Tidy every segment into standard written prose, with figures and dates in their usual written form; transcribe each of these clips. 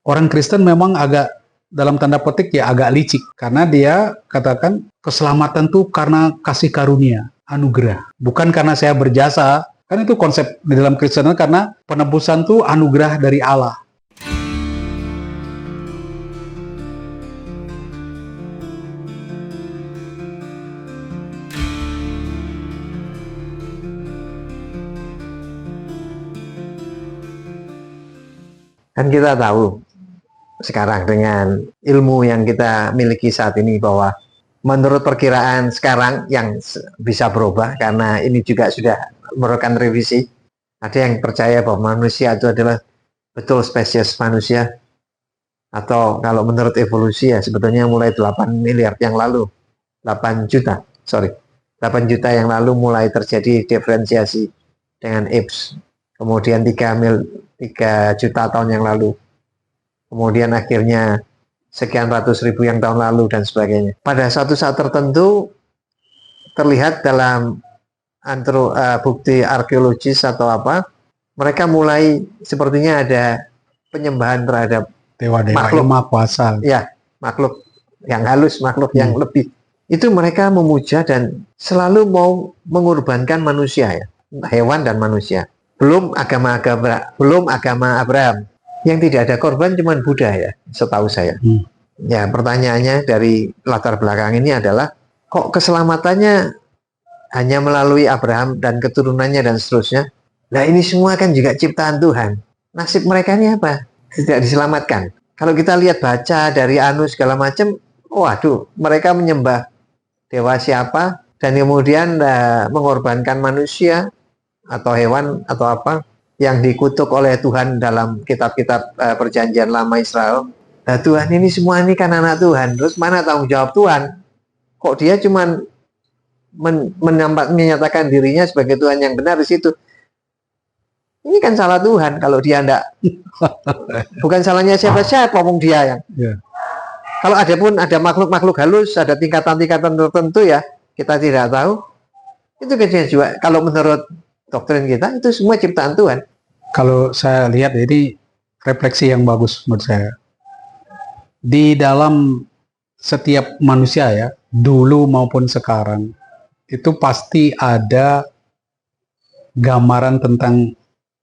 Orang Kristen memang agak dalam tanda petik ya agak licik karena dia katakan keselamatan tuh karena kasih karunia, anugerah, bukan karena saya berjasa. Kan itu konsep di dalam Kristen, karena penebusan tuh anugerah dari Allah. Kan kita tahu sekarang dengan ilmu yang kita miliki saat ini bahwa menurut perkiraan sekarang yang bisa berubah karena ini juga sudah memerlukan revisi. Ada yang percaya bahwa manusia itu adalah betul spesies manusia, atau kalau menurut evolusi ya sebetulnya mulai 8 miliar yang lalu, 8 juta yang lalu mulai terjadi diferensiasi dengan apes. Kemudian 3 juta tahun yang lalu, kemudian akhirnya sekian ratus ribu yang tahun lalu dan sebagainya. Pada suatu saat tertentu terlihat dalam bukti arkeologis atau apa, mereka mulai sepertinya ada penyembahan terhadap dewa-dewa makhluk yang maha kuasa. Ya, makhluk yang halus, makhluk yang lebih. Itu mereka memuja dan selalu mau mengorbankan manusia ya, hewan dan manusia. Belum agama Abraham yang tidak ada korban, cuman Buddha ya, setahu saya. Ya, pertanyaannya dari latar belakang ini adalah kok keselamatannya hanya melalui Abraham dan keturunannya dan seterusnya. Nah, ini semua kan juga ciptaan Tuhan. Nasib mereka ini apa? Tidak diselamatkan. Kalau kita lihat baca dari Anu segala macam, waduh, mereka menyembah dewa siapa dan kemudian mengorbankan manusia atau hewan atau apa yang dikutuk oleh Tuhan dalam kitab-kitab perjanjian lama Israel. Nah, Tuhan ini semua ini kan anak Tuhan. Terus mana tanggung jawab Tuhan? Kok dia cuman menyatakan dirinya sebagai Tuhan yang benar di situ? Ini kan salah Tuhan kalau dia enggak. Bukan salahnya siapa-siapa, ngomong dia yang. Kalau ada makhluk-makhluk halus, ada tingkatan-tingkatan tertentu ya, kita tidak tahu. Itu kejadian juga. Kalau menurut doktrin kita itu semua ciptaan Tuhan. Kalau saya lihat ini refleksi yang bagus menurut saya. Di dalam setiap manusia ya, dulu maupun sekarang, itu pasti ada gambaran tentang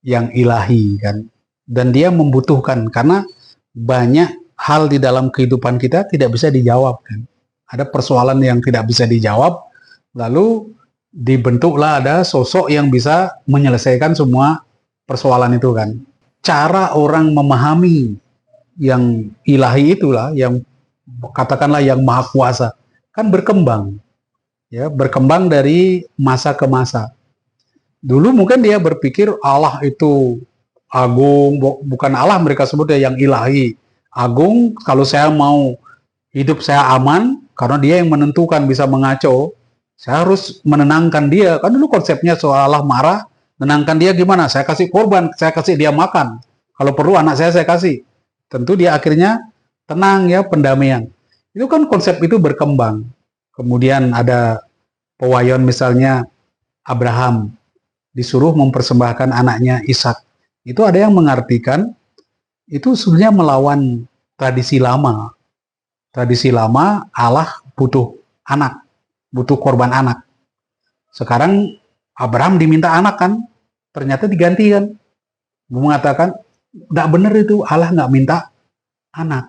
yang ilahi kan. Dan dia membutuhkan, karena banyak hal di dalam kehidupan kita tidak bisa dijawab kan. Ada persoalan yang tidak bisa dijawab, lalu dibentuklah ada sosok yang bisa menyelesaikan semua persoalan itu kan. Cara orang memahami yang ilahi itulah, yang katakanlah yang maha kuasa, kan berkembang. Ya, berkembang dari masa ke masa. Dulu mungkin dia berpikir Allah itu agung, bukan Allah mereka sebutnya yang ilahi. Agung, kalau saya mau hidup saya aman, karena dia yang menentukan bisa mengacau, saya harus menenangkan dia. Kan dulu konsepnya soal Allah marah, menenangkan dia gimana? Saya kasih korban, saya kasih dia makan. Kalau perlu anak saya kasih. Tentu dia akhirnya tenang ya, pendamaian. Itu kan konsep itu berkembang. Kemudian ada pewayon misalnya Abraham disuruh mempersembahkan anaknya Ishak. Itu ada yang mengartikan itu sebenarnya melawan tradisi lama. Tradisi lama Allah butuh anak, butuh korban anak. Sekarang Abraham diminta anak kan, ternyata diganti kan. Mengatakan, nggak benar itu, Allah nggak minta anak.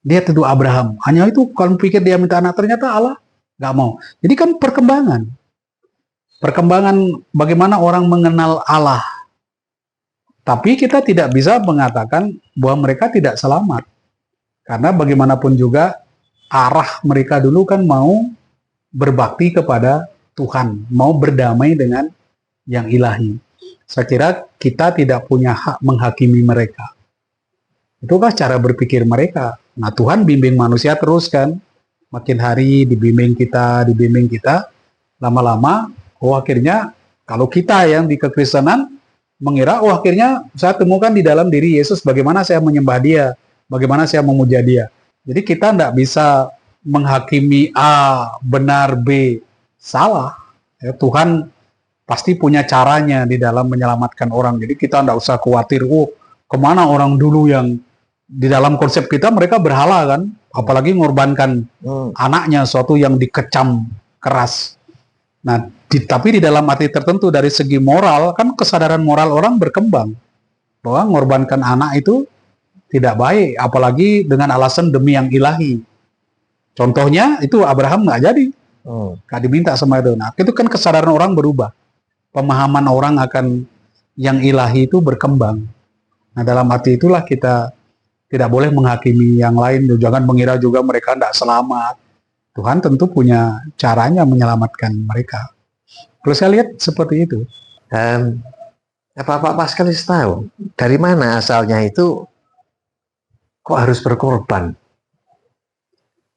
Dia tentu Abraham. Hanya itu kalau pikir dia minta anak, ternyata Allah nggak mau. Jadi kan perkembangan. Perkembangan bagaimana orang mengenal Allah. Tapi kita tidak bisa mengatakan bahwa mereka tidak selamat. Karena bagaimanapun juga arah mereka dulu kan mau berbakti kepada Tuhan, mau berdamai dengan yang ilahi. Saya kira kita tidak punya hak menghakimi mereka. Itukah cara berpikir mereka. Nah, Tuhan bimbing manusia terus kan. Makin hari dibimbing kita. Lama-lama, akhirnya kalau kita yang di kekristenan mengira, akhirnya saya temukan di dalam diri Yesus bagaimana saya menyembah dia, bagaimana saya memuja dia. Jadi kita tidak bisa menghakimi A benar, B salah. Ya, Tuhan pasti punya caranya di dalam menyelamatkan orang. Jadi kita tidak usah khawatir, kemana orang dulu yang di dalam konsep kita mereka berhala kan, apalagi mengorbankan anaknya, suatu yang dikecam keras. Nah, tapi di dalam arti tertentu dari segi moral kan kesadaran moral orang berkembang bahwa mengorbankan anak itu tidak baik, apalagi dengan alasan demi yang ilahi. Contohnya itu Abraham nggak jadi, nggak diminta sama itu. Nah, itu kan kesadaran orang berubah, pemahaman orang akan yang ilahi itu berkembang. Nah, dalam arti itulah kita tidak boleh menghakimi yang lain, jangan mengira juga mereka tidak selamat. Tuhan tentu punya caranya menyelamatkan mereka. Kalau saya lihat seperti itu. Apa Pak Paskalis tahu dari mana asalnya itu kok harus berkorban?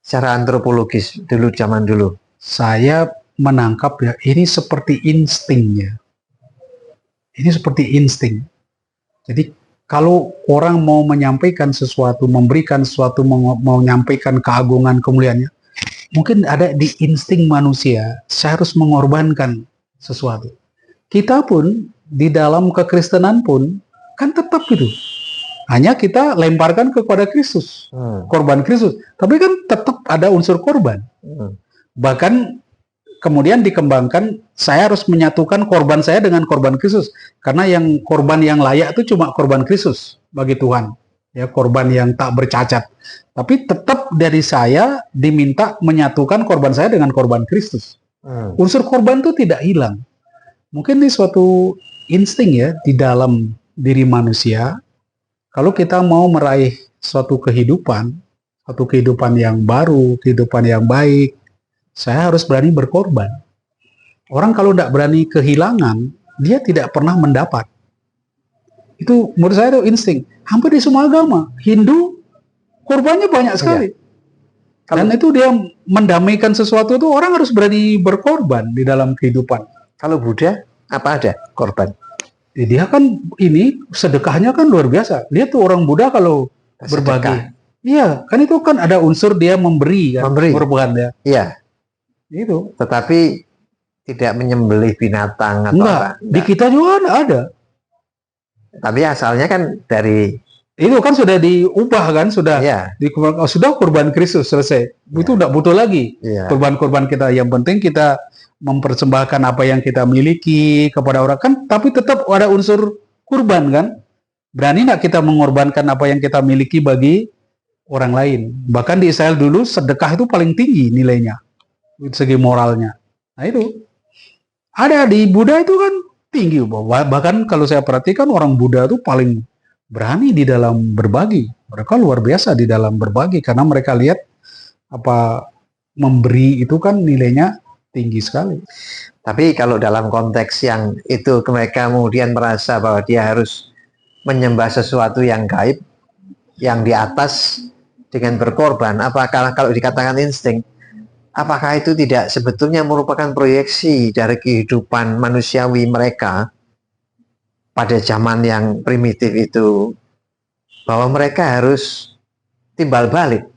Secara antropologis dulu, zaman dulu. Saya menangkap ya, ini seperti instingnya. Ini seperti insting. Jadi kalau orang mau menyampaikan sesuatu, memberikan sesuatu, mau menyampaikan keagungan, kemuliaannya, mungkin ada di insting manusia, saya harus mengorbankan sesuatu. Kita pun, di dalam kekristenan pun, kan tetap gitu. Hanya kita lemparkan kepada Kristus, korban Kristus. Tapi kan tetap ada unsur korban. Bahkan kemudian dikembangkan, saya harus menyatukan korban saya dengan korban Kristus. Karena yang korban yang layak itu cuma korban Kristus bagi Tuhan. Ya, korban yang tak bercacat. Tapi tetap dari saya diminta menyatukan korban saya dengan korban Kristus. Unsur korban itu tidak hilang. Mungkin ini suatu insting ya di dalam diri manusia. Kalau kita mau meraih suatu kehidupan yang baru, kehidupan yang baik, saya harus berani berkorban. Orang kalau tidak berani kehilangan, dia tidak pernah mendapat. Itu menurut saya itu insting. Hampir di semua agama, Hindu korbannya banyak sekali. Ya. Dan itu dia mendamaikan sesuatu itu orang harus berani berkorban di dalam kehidupan. Kalau Buddha apa ada korban? Dia kan ini sedekahnya kan luar biasa. Dia tuh orang Buddha kalau berbagi. Iya, kan itu kan ada unsur dia memberi kan. Korban ya. Iya. Itu. Tetapi tidak menyembelih binatang atau enggak. apa. Di kita juga ada. Tapi asalnya kan dari itu kan sudah diubah kan, sudah sudah korban Kristus selesai. Itu tidak butuh lagi korban-korban kita. Yang penting kita mempersembahkan apa yang kita miliki kepada orang kan, tapi tetap ada unsur kurban kan. Berani nggak kita mengorbankan apa yang kita miliki bagi orang lain? Bahkan di Israel dulu sedekah itu paling tinggi nilainya, segi moralnya. Nah itu ada di Buddha itu kan tinggi. Bahkan kalau saya perhatikan orang Buddha itu paling berani di dalam berbagi. Mereka luar biasa di dalam berbagi karena mereka lihat apa memberi itu kan nilainya tinggi sekali. Tapi kalau dalam konteks yang itu mereka kemudian merasa bahwa dia harus menyembah sesuatu yang gaib, yang di atas dengan berkorban, apakah kalau dikatakan insting, apakah itu tidak sebetulnya merupakan proyeksi dari kehidupan manusiawi mereka pada zaman yang primitif itu, bahwa mereka harus timbal balik,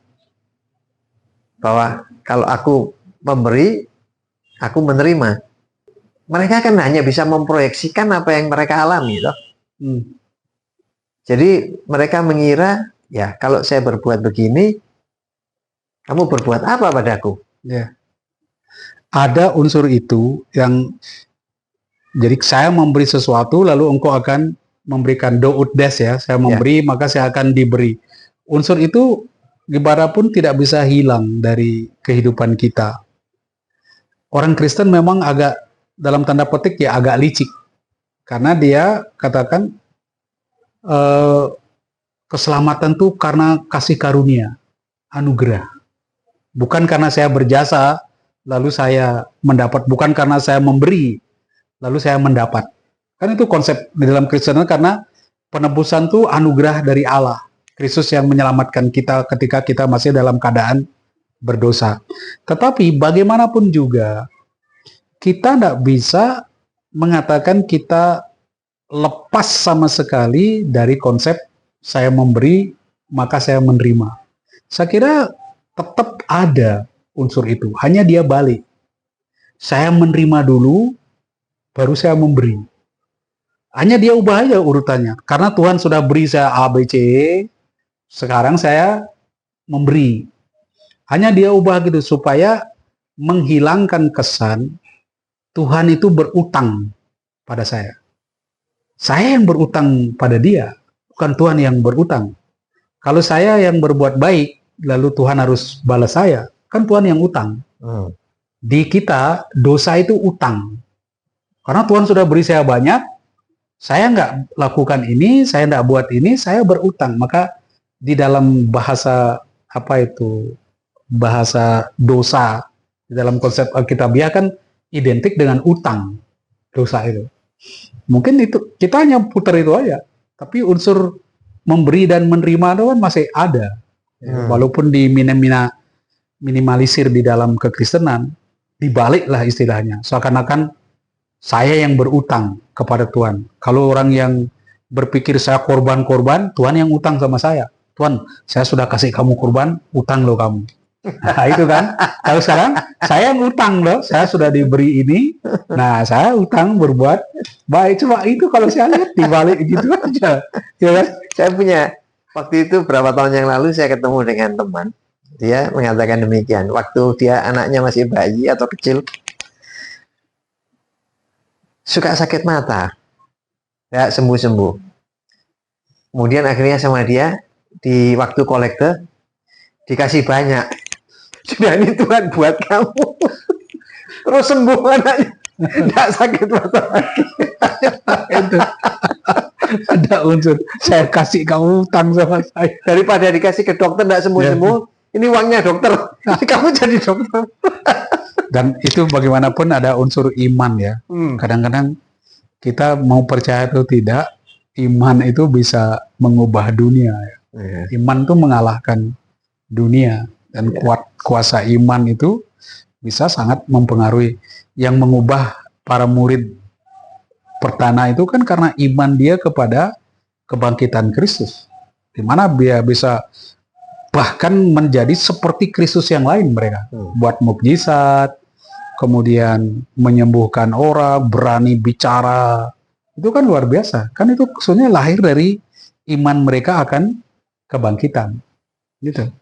bahwa kalau aku memberi, aku menerima. Mereka kan hanya bisa memproyeksikan apa yang mereka alami, toh. Jadi mereka mengira, ya kalau saya berbuat begini, kamu berbuat apa padaku? Ya. Ada unsur itu yang, jadi saya memberi sesuatu, lalu engkau akan memberikan do'uddes ya, saya memberi maka saya akan diberi. Unsur itu gimana pun tidak bisa hilang dari kehidupan kita. Orang Kristen memang agak, dalam tanda petik ya agak licik. Karena dia katakan keselamatan itu karena kasih karunia, anugerah. Bukan karena saya berjasa, lalu saya mendapat. Bukan karena saya memberi, lalu saya mendapat. Kan itu konsep di dalam Kristen, karena penebusan itu anugerah dari Allah. Kristus yang menyelamatkan kita ketika kita masih dalam keadaan berdosa. Tetapi bagaimanapun juga kita tidak bisa mengatakan kita lepas sama sekali dari konsep saya memberi maka saya menerima. Saya kira tetap ada unsur itu, hanya dia balik. Saya menerima dulu baru saya memberi. Hanya dia ubah aja urutannya. Karena Tuhan sudah beri saya A, B, C, Sekarang saya memberi. Hanya dia ubah gitu supaya menghilangkan kesan Tuhan itu berutang pada saya. Saya yang berutang pada dia, bukan Tuhan yang berutang. Kalau saya yang berbuat baik, lalu Tuhan harus balas saya, kan Tuhan yang utang. Di kita, dosa itu utang. Karena Tuhan sudah beri saya banyak, saya nggak lakukan ini, saya nggak buat ini, saya berutang. Maka di dalam bahasa bahasa dosa, di dalam konsep Alkitabiah kan identik dengan utang, dosa itu. Mungkin itu kita hanya putar itu aja, tapi unsur memberi dan menerima itu kan masih ada. Walaupun minimalisir di dalam kekristenan, dibaliklah istilahnya. Seakan-akan saya yang berutang kepada Tuhan. Kalau orang yang berpikir saya korban-korban, Tuhan yang utang sama saya. Tuhan, saya sudah kasih kamu korban, utang loh kamu. Nah itu kan. Kalau sekarang saya yang utang loh, saya sudah diberi ini. Nah saya utang berbuat baik. Cuma itu kalau saya lihat dibalik gitu aja. Ya kan? Saya punya, waktu itu berapa tahun yang lalu saya ketemu dengan teman. Dia mengatakan demikian. Waktu dia anaknya masih bayi atau kecil, suka sakit mata, ya sembuh-sembuh. Kemudian akhirnya sama dia di waktu kolekte dikasih banyak. Sudah ini Tuhan buat kamu. Terus sembuh anaknya, tidak sakit mata lagi. Itu ada unsur saya kasih kamu utang sama saya. Daripada dikasih ke dokter tidak sembuh-sembuh, ini uangnya dokter. Kamu jadi dokter. Dan itu bagaimanapun ada unsur iman ya. Kadang-kadang kita mau percaya atau tidak, iman itu bisa mengubah dunia. Iman itu mengalahkan dunia. Dan kuasa iman itu bisa sangat mempengaruhi. Yang mengubah para murid pertama itu kan karena iman dia kepada kebangkitan Kristus. Di mana dia bisa bahkan menjadi seperti Kristus yang lain mereka. Buat mukjizat, kemudian menyembuhkan orang, berani bicara. Itu kan luar biasa. Kan itu sebenarnya lahir dari iman mereka akan kebangkitan. Gitu.